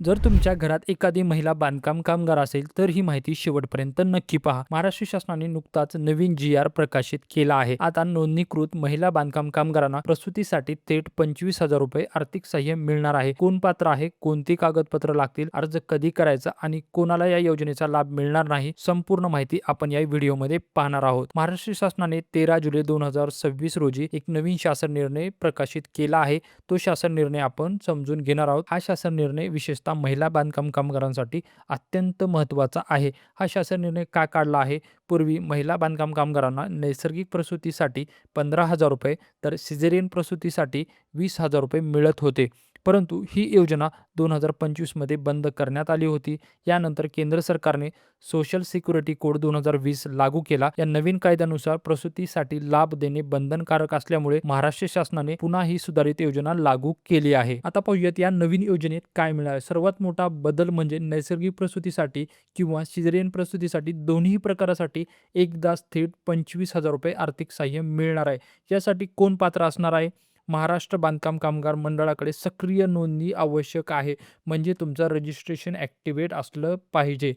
जर तुमच्या घरात एखादी महिला बांधकाम कामगार असेल, तर ही माहिती शेवटपर्यंत नक्की पहा. महाराष्ट्र शासनाने नुकताच नवीन जी-आर प्रकाशित केला आहे. आता नोंदणीकृत महिला बांधकाम कामगारांना प्रसूतीसाठी थेट ₹25,000 आर्थिक सहाय्य मिळणार आहे. कोण पात्र आहे, कोणती कागदपत्र लागतील, अर्ज कधी करायचा आणि कोणाला या योजनेचा लाभ मिळणार नाही, संपूर्ण माहिती आपण या व्हिडिओमध्ये पाहणार आहोत. महाराष्ट्र शासनाने 13 जुलै 2026 रोजी एक नवीन शासन निर्णय प्रकाशित केला आहे. तो शासन निर्णय आपण समजून घेणार आहोत. हा शासन निर्णय विशेषतः महिला बांधकाम कामगारांसाठी अत्यंत महत्त्वाचा आहे. हा शासन निर्णय का काढला आहे? पूर्वी महिला बांधकाम कामगारांना नैसर्गिक प्रसूतीसाठी ₹15,000 तर सिझेरियन प्रसूतीसाठी ₹20,000 मिळत होते. परंतु ही योजना 2025 मध्ये बंद करण्यात आली होती. यानंतर केंद्र सरकारने सोशल सिक्युरिटी कोड 2020 लागू केला. या नवीन कायद्यानुसार प्रसूतीसाठी लाभ देणे बंधनकारक असल्यामुळे महाराष्ट्र शासनाने पुन्हा ही सुधारित योजना लागू केली आहे. आता पाहूयात या नवीन योजनेत काय मिळाले. सर्वात मोठा बदल म्हणजे नैसर्गिक प्रसूतीसाठी किंवा सिझेरियन प्रसूतीसाठी दोन्ही प्रकारासाठी एकदाच थेट ₹25,000 आर्थिक सहाय्य मिळणार आहे. यासाठी कोण पात्र असणार आहे? महाराष्ट्र बांधकाम कामगार मंडळाकडे सक्रिय नोंदणी आवश्यक आहे. म्हणजे तुमचं रजिस्ट्रेशन ॲक्टिव्हेट असलं पाहिजे.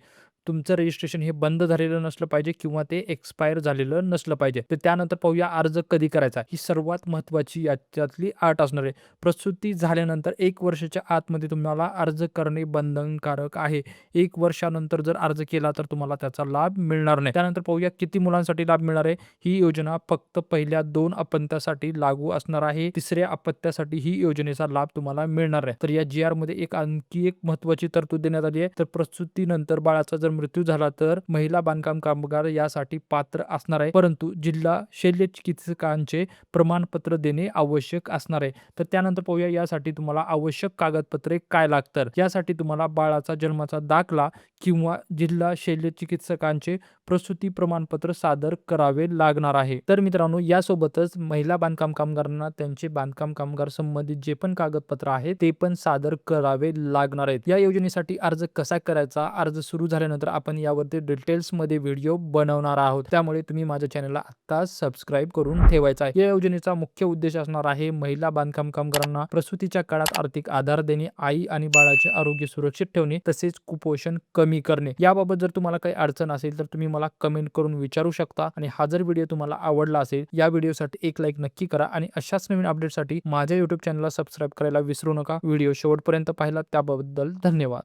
तुमचं रजिस्ट्रेशन हे बंद झालेलं नसलं पाहिजे किंवा ते एक्सपायर झालेलं नसलं पाहिजे. तर त्यानंतर पाहूया अर्ज कधी करायचा. ही सर्वात महत्त्वाची याच्यातली अट असणार आहे. प्रसूती झाल्यानंतर 1 वर्षाच्या आतमध्ये तुम्हाला अर्ज करणे बंधनकारक आहे. 1 वर्षानंतर जर अर्ज केला तर तुम्हाला त्याचा लाभ मिळणार नाही. त्यानंतर पाहूया किती मुलांसाठी लाभ मिळणार आहे. ही योजना फक्त पहिल्या 2 अपत्यासाठी लागू असणार आहे. तिसऱ्या अपत्यासाठी ही योजनेचा लाभ तुम्हाला मिळणार आहे. तर या जी-आरमध्ये आणखी एक महत्त्वाची तरतूद देण्यात आली आहे. तर प्रसूतीनंतर बाळाचा जर मृत्यू झाला तर महिला बांधकाम कामगार यासाठी पात्र असणार आहे. परंतु जिल्हा शल्य चिकित्सकांचे प्रमाणपत्र देणे आवश्यक असणार आहे. तर त्यानंतर पाहूया यासाठी तुम्हाला आवश्यक कागदपत्रे काय लागतात. यासाठी तुम्हाला बाळाचा जन्माचा दाखला किंवा जिल्हा शल्य चिकित्सकांचे प्रसूती प्रमाणपत्र सादर करावे लागणार आहे. तर मित्रांनो, यासोबतच महिला बांधकाम कामगारांना त्यांचे बांधकाम कामगार संबंधित जे पण कागदपत्र आहेत ते पण सादर करावे लागणार आहेत. या योजनेसाठी अर्ज कसा करायचा, अर्ज सुरू झाल्यानंतर आपण यावरती डिटेल्समध्ये व्हिडिओ बनवणार आहोत. त्यामुळे तुम्ही माझ्या चॅनलला आत्ताच सबस्क्राईब करून ठेवायचा आहे. या योजनेचा मुख्य उद्देश असणार आहे महिला बांधकाम कामगारांना प्रसूतीच्या काळात आर्थिक आधार देणे, आई आणि बाळाचे आरोग्य सुरक्षित ठेवणे, तसेच कुपोषण कमी करणे. याबाबत जर तुम्हाला काही अडचण असेल तर तुम्ही मला कमेंट करून विचारू शकता. आणि हा जर व्हिडिओ तुम्हाला आवडला असेल, या व्हिडिओसाठी एक लाईक नक्की करा आणि अशाच नवीन अपडेटसाठी माझ्या YouTube चॅनलला सबस्क्राईब करायला विसरू नका. व्हिडिओ शेवटपर्यंत पाहिला त्याबद्दल धन्यवाद.